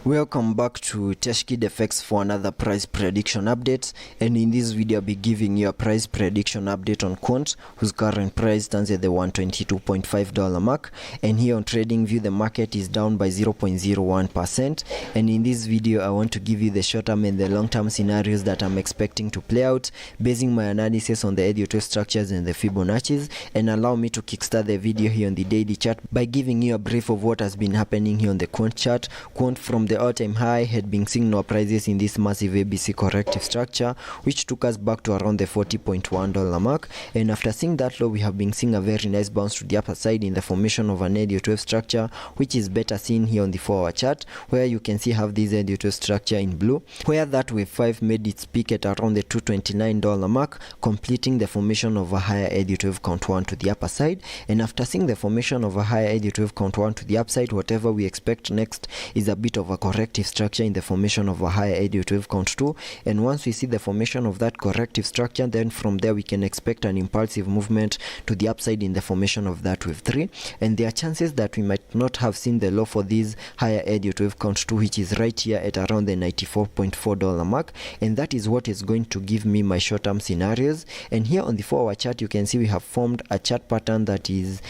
Welcome back to Teshkid FX for another price prediction update, and in this video I'll be giving you a price prediction update on Quant, whose current price stands at the $122.5 mark, and here on TradingView the market is down by 0.01%, and in this video I want to give you the short-term and the long-term scenarios that I'm expecting to play out, basing my analysis on the ED12 structures and the Fibonacci's, and allow me to kickstart the video here on the daily chart by giving you a brief of what has been happening here on the Quant chart. Quant from the all-time high had been seeing no prices in this massive ABC corrective structure, which took us back to around the $40.1 mark, and after seeing that low we have been seeing a very nice bounce to the upper side in the formation of an ED12 structure, which is better seen here on the 4-hour chart, where you can see have this ED12 structure in blue, where that wave 5 made its peak at around the $229 mark, completing the formation of a higher ED12 count 1 to the upper side. And after seeing the formation of a higher ED12 count 1 to the upside, whatever we expect next is a bit of a corrective structure in the formation of a higher ED12 count 2, and once we see the formation of that corrective structure, then from there we can expect an impulsive movement to the upside in the formation of that wave 3, and there are chances that we might not have seen the low for this higher ED12 count 2, which is right here at around the $94.4 mark, and that is what is going to give me my short-term scenarios. And here on the 4-hour chart you can see we have formed a chart pattern that is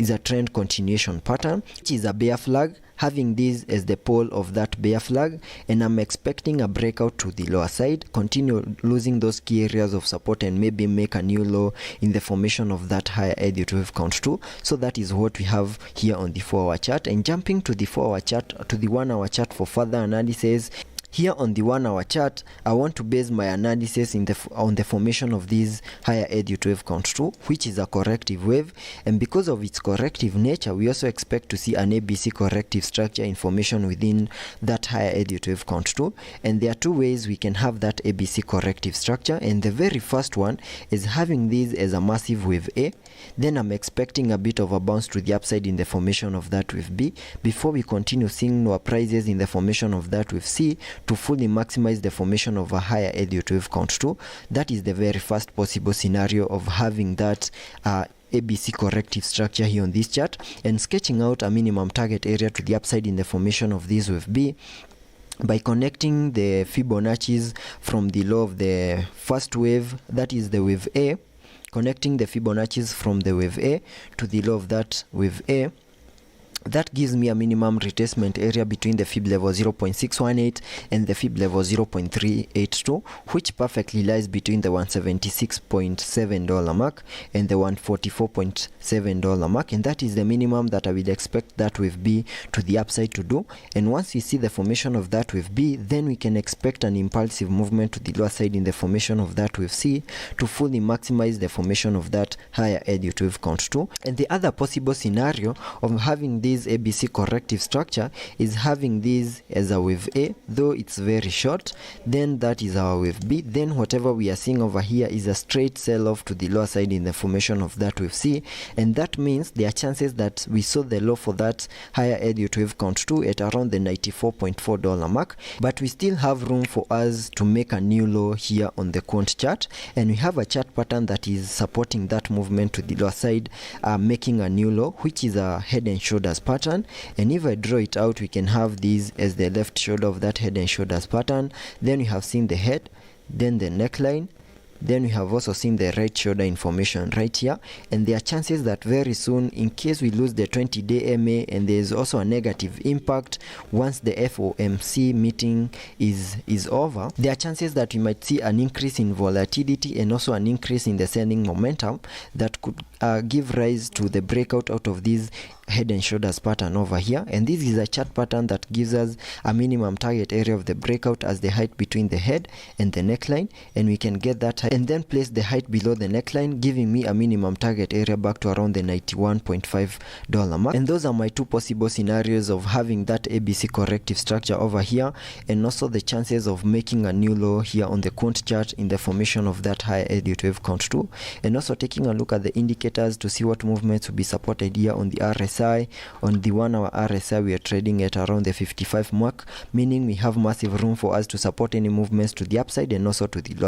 a trend continuation pattern, which is a bear flag, having this as the pole of that bear flag, and I'm expecting a breakout to the lower side, continue losing those key areas of support, and maybe make a new low in the formation of that higher ED12 count 2. So that is what we have here on the 4-hour chart. And jumping to the 4-hour chart, to the 1-hour chart for further analysis. Here on the 1-hour chart, I want to base my analysis on the formation of this higher ED12 count 2, which is a corrective wave, and because of its corrective nature, we also expect to see an ABC corrective structure in formation within that higher ED12 count 2. And there are two ways we can have that ABC corrective structure, and the very first one is having this as a massive wave A. Then I'm expecting a bit of a bounce to the upside in the formation of that wave B, before we continue seeing lower prices in the formation of that wave C, to fully maximize the formation of a higher ED12 count 2. That is the very first possible scenario of having that ABC corrective structure here on this chart, and sketching out a minimum target area to the upside in the formation of this wave B by connecting the Fibonacci's from the low of the first wave, that is the wave A, connecting the Fibonacci's from the wave A to the low of that wave A. That gives me a minimum retracement area between the fib level 0.618 and the fib level 0.382, which perfectly lies between the $176.7 mark and the $144.7 mark, and that is the minimum that I will expect that wave B to the upside to do. And once we see the formation of that wave B, then we can expect an impulsive movement to the lower side in the formation of that wave C to fully maximize the formation of that higher ED12 count 2. And the other possible scenario of having this ABC corrective structure is having this as a wave A, though it's very short. Then that is our wave B. Then whatever we are seeing over here is a straight sell-off to the lower side in the formation of that wave C, and that means there are chances that we saw the low for that higher ED12 count 2 at around the $94.4 mark, but we still have room for us to make a new low here on the Quant chart, and we have a chart pattern that is supporting that movement to the lower side, making a new low, which is a head and shoulders pattern. And if I draw it out, we can have this as the left shoulder of that head and shoulders pattern. Then we have seen the head, then the neckline, then we have also seen the right shoulder information right here, and there are chances that very soon, in case we lose the 20-day MA and there is also a negative impact once the FOMC meeting is over, there are chances that we might see an increase in volatility and also an increase in the selling momentum that could give rise to the breakout out of this head and shoulders pattern over here. And this is a chart pattern that gives us a minimum target area of the breakout as the height between the head and the neckline, and we can get that height and then place the height below the neckline, giving me a minimum target area back to around the $91.5 mark. And those are my two possible scenarios of having that ABC corrective structure over here, and also the chances of making a new low here on the Quant chart in the formation of that higher ED12 count 2, and also taking a look at the indicators to see what movements will be supported here on the RSI. On the 1-hour RSI we are trading at around the 55 mark, meaning we have massive room for us to support any movements to the upside and also to the low.